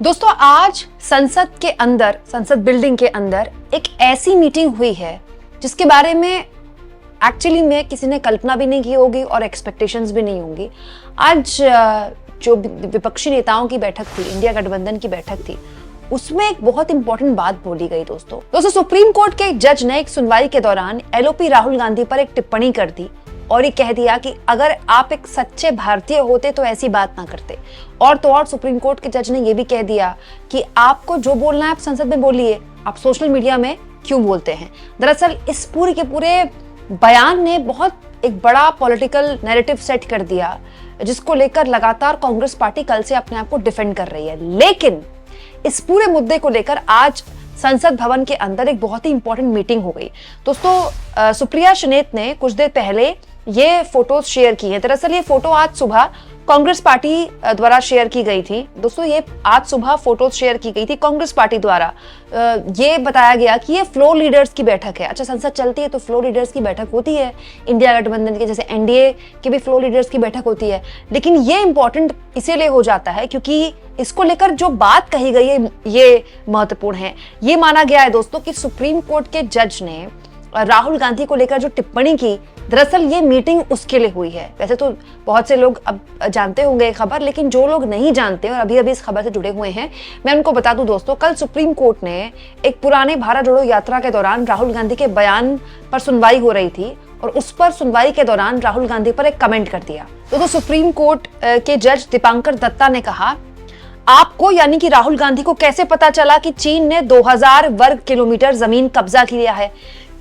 दोस्तों आज संसद के अंदर, संसद बिल्डिंग के अंदर एक ऐसी मीटिंग हुई है जिसके बारे में एक्चुअली में किसी ने कल्पना भी नहीं की होगी और एक्सपेक्टेशंस भी नहीं होंगी। आज जो विपक्षी नेताओं की बैठक थी, इंडिया गठबंधन की बैठक थी, उसमें एक बहुत इंपॉर्टेंट बात बोली गई। दोस्तों सुप्रीम कोर्ट के एक जज ने एक सुनवाई के दौरान एलओपी राहुल गांधी पर एक टिप्पणी कर दी और ये कह दिया कि अगर आप एक सच्चे भारतीय होते तो ऐसी बात ना करते। और तो और सुप्रीम कोर्ट के जज ने ये भी कह दिया कि आपको जो बोलना है आप संसद में बोलिए, आप सोशल मीडिया में क्यों बोलते हैं। दरअसल इस पूरे के पूरे बयान ने बहुत एक बड़ा पॉलिटिकल नैरेटिव सेट कर दिया, जिसको लेकर लगातार कांग्रेस पार्टी कल से अपने आप को डिफेंड कर रही है। लेकिन इस पूरे मुद्दे को लेकर आज संसद भवन के अंदर एक बहुत ही इंपॉर्टेंट मीटिंग हो गई। दोस्तों सुप्रिया सुनेत ने कुछ देर पहले ये फोटोज शेयर की हैं। दरअसल ये फोटो आज सुबह कांग्रेस पार्टी द्वारा शेयर की गई थी। दोस्तों ये आज सुबह फोटोज शेयर की गई थी कांग्रेस पार्टी द्वारा। ये बताया गया कि ये फ्लोर लीडर्स की बैठक है। अच्छा, संसद चलती है तो फ्लोर लीडर्स की बैठक होती है, इंडिया गठबंधन के जैसे एनडीए की भी फ्लोर लीडर्स की बैठक होती है। लेकिन ये इंपॉर्टेंट इसीलिए हो जाता है क्योंकि इसको लेकर जो बात कही गई है ये महत्वपूर्ण है। ये माना गया है दोस्तों कि सुप्रीम कोर्ट के जज ने राहुल गांधी को लेकर जो टिप्पणी की, दरअसल ये मीटिंग उसके लिए हुई है। वैसे तो बहुत से लोग अब जानते होंगे खबर, लेकिन जो लोग नहीं जानते और अभी अभी इस खबर से जुड़े हुए हैं, मैं उनको बता दूं दोस्तों, कल सुप्रीम कोर्ट ने एक पुराने भारत जोड़ो यात्रा के दौरान राहुल गांधी के बयान पर सुनवाई हो रही थी और उस पर सुनवाई के दौरान राहुल गांधी पर एक कमेंट कर दिया। तो सुप्रीम कोर्ट के जज दीपांकर दत्ता ने कहा, आपको यानी कि राहुल गांधी को कैसे पता चला कि चीन ने 2000 वर्ग किलोमीटर जमीन कब्जा किया है?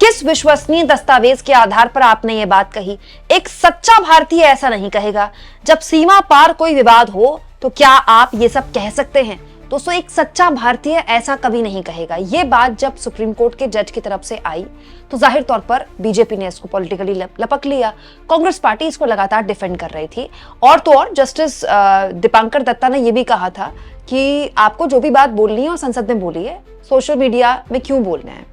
किस विश्वसनीय दस्तावेज के आधार पर आपने ये बात कही? एक सच्चा भारतीय ऐसा नहीं कहेगा। जब सीमा पार कोई विवाद हो तो क्या आप ये सब कह सकते हैं? दोस्तों एक सच्चा भारतीय ऐसा कभी नहीं कहेगा। ये बात जब सुप्रीम कोर्ट के जज की तरफ से आई तो जाहिर तौर पर बीजेपी ने इसको पॉलिटिकली लपक लिया। कांग्रेस पार्टी इसको लगातार डिफेंड कर रही थी। और तो और जस्टिस दीपांकर दत्ता ने यह भी कहा था कि आपको जो भी बात बोलनी है और संसद में बोलिए, सोशल मीडिया में क्यों बोलना है।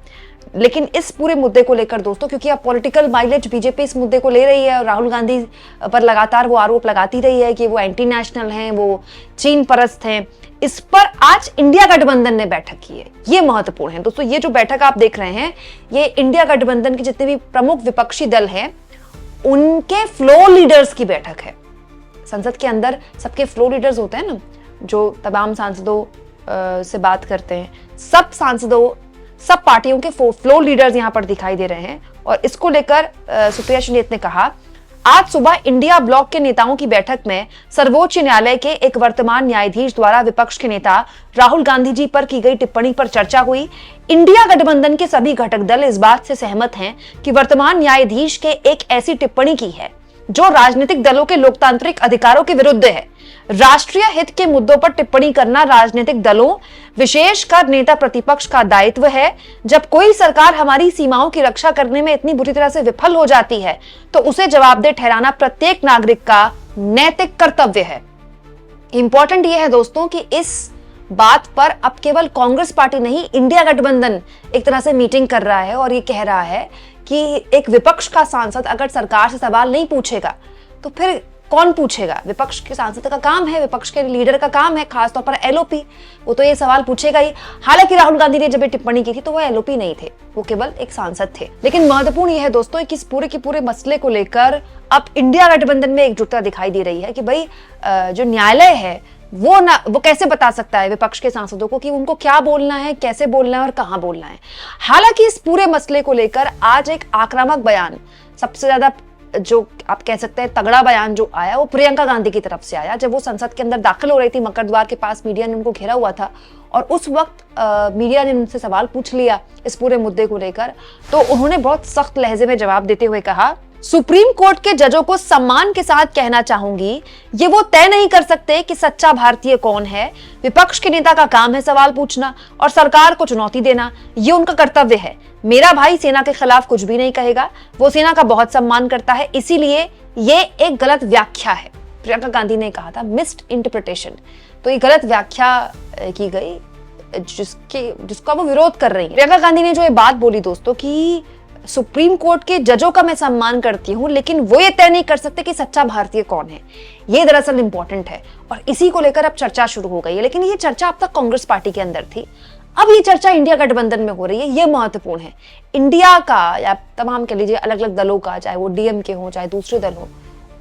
लेकिन इस पूरे मुद्दे को लेकर दोस्तों, क्योंकि अब पॉलिटिकल माइलेज बीजेपी इस मुद्दे को ले रही है और राहुल गांधी पर लगातार वो आरोप लगाती रही है कि वो एंटी नेशनल हैं, वो चीन परस्त हैं, इस पर आज इंडिया गठबंधन ने बैठक की है। ये महत्वपूर्ण है दोस्तों। ये जो बैठक आप देख रहे हैं, ये इंडिया गठबंधन के जितने भी प्रमुख विपक्षी दल हैं उनके फ्लोर लीडर्स की बैठक है। संसद के अंदर सबके फ्लोर लीडर्स होते हैं ना, जो तमाम सांसदों से बात करते हैं। सब सांसदों, सब पार्टियों के फ्लोर लीडर्स यहां पर दिखाई दे रहे हैं। और इसको लेकर सुप्रिया सुनेत ने कहा, आज सुबह इंडिया ब्लॉक के नेताओं की बैठक में सर्वोच्च न्यायालय के एक वर्तमान न्यायाधीश द्वारा विपक्ष के नेता राहुल गांधी जी पर की गई टिप्पणी पर चर्चा हुई। इंडिया गठबंधन के सभी घटक दल इस बात से सहमत हैं कि वर्तमान न्यायाधीश के एक ऐसी टिप्पणी की है जो राजनीतिक दलों के लोकतांत्रिक अधिकारों के विरुद्ध है। राष्ट्रीय हित के मुद्दों पर टिप्पणी करना राजनीतिक दलों, विशेषकर नेता प्रतिपक्ष का दायित्व है। जब कोई सरकार हमारी सीमाओं की रक्षा करने में इतनी बुरी तरह से विफल हो जाती है तो उसे जवाबदेह ठहराना प्रत्येक नागरिक का नैतिक कर्तव्य है। इंपॉर्टेंट यह है दोस्तों कि इस बात पर अब केवल कांग्रेस पार्टी नहीं, इंडिया गठबंधन एक तरह से मीटिंग कर रहा है और ये कह रहा है कि एक विपक्ष का सांसद अगर सरकार से सवाल नहीं पूछेगा तो फिर कौन पूछेगा? विपक्ष के सांसद का काम है, विपक्ष के लीडर का काम है, खासतौर पर एलओपी, वो तो ये सवाल पूछेगा ही। हालांकि राहुल गांधी ने जब ये टिप्पणी की थी तो वो एलओपी नहीं थे, वो केवल एक सांसद थे। लेकिन महत्वपूर्ण यह है दोस्तों कि इस पूरे के पूरे मसले को लेकर अब इंडिया गठबंधन में एकजुटता दिखाई दे रही है कि भाई जो न्यायालय है वो कैसे बता सकता है विपक्ष के सांसदों को कि उनको क्या बोलना है, कैसे बोलना है और कहां बोलना है। हालांकि इस पूरे मसले को लेकर आज एक आक्रामक बयान, सबसे ज्यादा जो आप कह सकते हैं तगड़ा बयान जो आया, वो प्रियंका गांधी की तरफ से आया। जब वो संसद के अंदर दाखिल हो रही थी, मकर द्वार के पास मीडिया ने उनको घेरा हुआ था और उस वक्त मीडिया ने उनसे सवाल पूछ लिया इस पूरे मुद्दे को लेकर, तो उन्होंने बहुत सख्त लहजे में जवाब देते हुए कहा, सुप्रीम कोर्ट के जजों को सम्मान के साथ कहना चाहूंगी, ये वो तय नहीं कर सकते कि सच्चा भारतीय कौन है। विपक्ष के नेता का काम है सवाल पूछना और सरकार को चुनौती देना, ये उनका कर्तव्य है। मेरा भाई सेना के खिलाफ कुछ भी नहीं कहेगा, वो सेना का बहुत सम्मान करता है, इसीलिए ये एक गलत व्याख्या है। प्रियंका गांधी ने कहा था मिस्ड इंटरप्रिटेशन, तो ये गलत व्याख्या की गई जिसका वो विरोध कर रही है। प्रियंका गांधी ने जो ये बात बोली दोस्तों कि सुप्रीम कोर्ट के जजों का मैं सम्मान करती हूं, लेकिन वो ये तय नहीं कर सकते कि सच्चा भारतीय कौन है। ये दरअसल इंपॉर्टेंट है और इसी को लेकर अब चर्चा शुरू हो गई है। लेकिन ये चर्चा अब तक कांग्रेस पार्टी के अंदर थी, अब ये चर्चा इंडिया गठबंधन में हो रही है। ये महत्वपूर्ण है। इंडिया का या तमाम कह लीजिए अलग अलग दलों का, चाहे वो डीएमके हो चाहे दूसरे दल हो,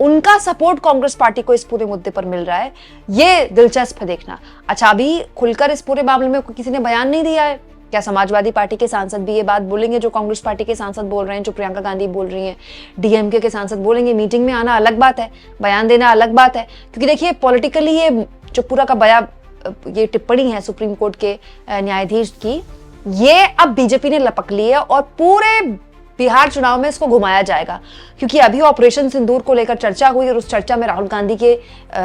उनका सपोर्ट कांग्रेस पार्टी को इस पूरे मुद्दे पर मिल रहा है। ये दिलचस्प है देखना। अच्छा, अभी खुलकर इस पूरे मामले में किसी ने बयान नहीं दिया है। क्या समाजवादी पार्टी के सांसद भी ये बात बोलेंगे जो कांग्रेस पार्टी के सांसद बोल रहे हैं, जो प्रियंका गांधी बोल रही हैं? डीएमके के सांसद बोलेंगे। मीटिंग में आना अलग बात है, बयान देना अलग बात है। क्योंकि देखिए पॉलिटिकली ये जो पूरा का बयान, ये टिप्पणी है सुप्रीम कोर्ट के न्यायाधीश की, ये अब बीजेपी ने लपक ली है और पूरे बिहार चुनाव में इसको घुमाया जाएगा। क्योंकि अभी ऑपरेशन सिंदूर को लेकर चर्चा हुई और उस चर्चा में राहुल गांधी के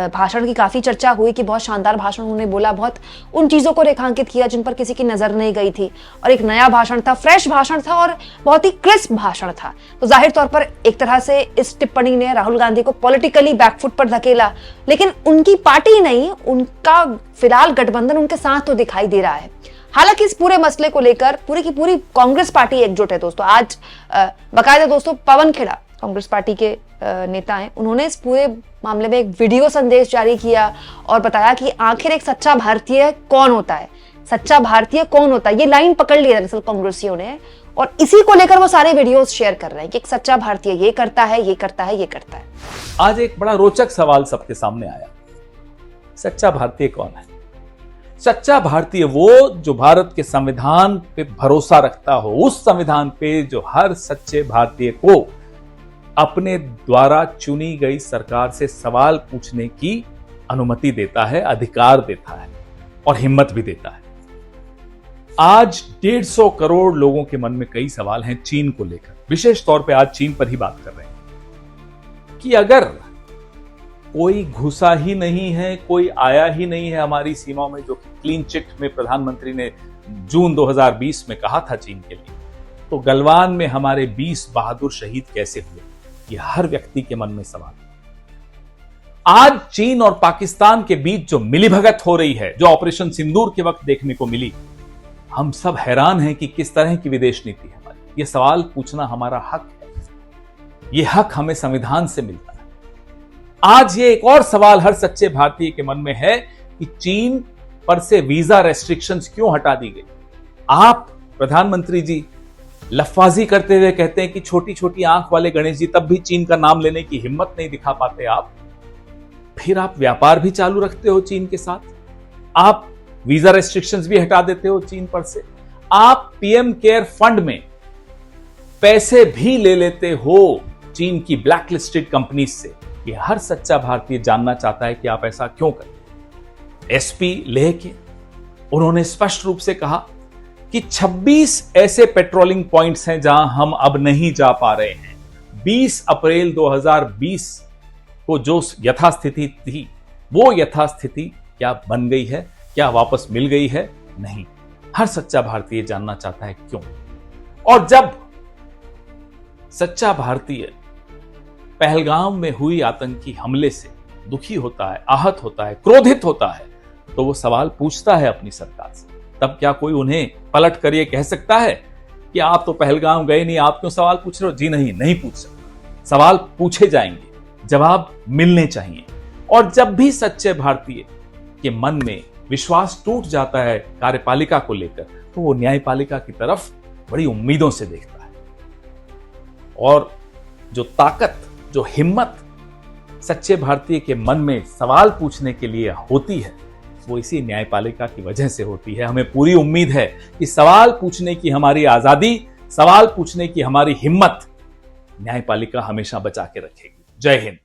भाषण की काफी चर्चा हुई कि बहुत शानदार भाषण उन्होंने बोला, बहुत उन चीजों को रेखांकित किया जिन पर किसी की नजर नहीं गई थी, और एक नया भाषण था, फ्रेश भाषण था और बहुत ही क्रिस्प भाषण था। तो जाहिर तौर पर एक तरह से इस टिप्पणी ने राहुल गांधी को पॉलिटिकली बैकफुट पर धकेला, लेकिन उनकी पार्टी नहीं, उनका फिलहाल गठबंधन उनके साथ तो दिखाई दे रहा है। हालांकि इस पूरे मसले को लेकर पूरी की पूरी कांग्रेस पार्टी एकजुट है दोस्तों। आज बाकायदा दोस्तों पवन खेड़ा कांग्रेस पार्टी के नेता हैं, उन्होंने इस पूरे मामले में एक वीडियो संदेश जारी किया और बताया कि आखिर एक सच्चा भारतीय कौन होता है, सच्चा भारतीय कौन होता है। ये लाइन पकड़ ली दरअसल कांग्रेसियों ने और इसी को लेकर वो सारे वीडियोस शेयर कर रहे हैं कि एक सच्चा भारतीय ये करता है, ये करता है, ये करता है। आज एक बड़ा रोचक सवाल सबके सामने आया, सच्चा भारतीय कौन है? सच्चा भारतीय वो जो भारत के संविधान पे भरोसा रखता हो, उस संविधान पे जो हर सच्चे भारतीय को अपने द्वारा चुनी गई सरकार से सवाल पूछने की अनुमति देता है, अधिकार देता है और हिम्मत भी देता है। आज 150 करोड़ लोगों के मन में कई सवाल हैं चीन को लेकर। विशेष तौर पे आज चीन पर ही बात कर रहे हैं कि अगर कोई घुसा ही नहीं है, कोई आया ही नहीं है हमारी सीमाओं में, जो कि क्लीन चिट में प्रधानमंत्री ने जून 2020 में कहा था चीन के लिए, तो गलवान में हमारे 20 बहादुर शहीद कैसे हुए? ये हर व्यक्ति के मन में सवाल। आज चीन और पाकिस्तान के बीच जो मिलीभगत हो रही है, जो ऑपरेशन सिंदूर के वक्त देखने को मिली, हम सब हैरान हैं कि किस तरह की विदेश नीति है हमारी। ये सवाल पूछना हमारा हक है, ये हक हमें संविधान से मिलता है। आज ये एक और सवाल हर सच्चे भारतीय के मन में है कि चीन पर से वीजा रेस्ट्रिक्शंस क्यों हटा दी गई? आप प्रधानमंत्री जी लफाजी करते हुए कहते हैं कि छोटी छोटी आंख वाले गणेश जी, तब भी चीन का नाम लेने की हिम्मत नहीं दिखा पाते आप। फिर आप व्यापार भी चालू रखते हो चीन के साथ, आप वीजा रेस्ट्रिक्शंस भी हटा देते हो चीन पर से, आप पीएम केयर फंड में पैसे भी ले लेते हो चीन की ब्लैकलिस्टेड कंपनीज से। ये हर सच्चा भारतीय जानना चाहता है कि आप ऐसा क्यों करते। एसपी लेह के उन्होंने स्पष्ट रूप से कहा कि 26 ऐसे पेट्रोलिंग पॉइंट्स हैं जहां हम अब नहीं जा पा रहे हैं। 20 अप्रैल 2020 को जो यथास्थिति थी, वो यथास्थिति क्या बन गई है, क्या वापस मिल गई है? नहीं। हर सच्चा भारतीय जानना चाहता है क्यों। और जब सच्चा भारतीय पहलगाम में हुई आतंकी हमले से दुखी होता है, आहत होता है, क्रोधित होता है, तो वो सवाल पूछता है अपनी सरकार से। तब क्या कोई उन्हें पलट कर ये कह सकता है कि आप तो पहलगाम गए नहीं, आप क्यों सवाल पूछ रहे हो? जी नहीं पूछ सकता। सवाल पूछे जाएंगे, जवाब मिलने चाहिए। और जब भी सच्चे भारतीय के मन में विश्वास टूट जाता है कार्यपालिका को लेकर, तो वो न्यायपालिका की तरफ बड़ी उम्मीदों से देखता है। और जो ताकत, जो हिम्मत सच्चे भारतीय के मन में सवाल पूछने के लिए होती है, वो इसी न्यायपालिका की वजह से होती है। हमें पूरी उम्मीद है कि सवाल पूछने की हमारी आजादी, सवाल पूछने की हमारी हिम्मत न्यायपालिका हमेशा बचा के रखेगी। जय हिंद।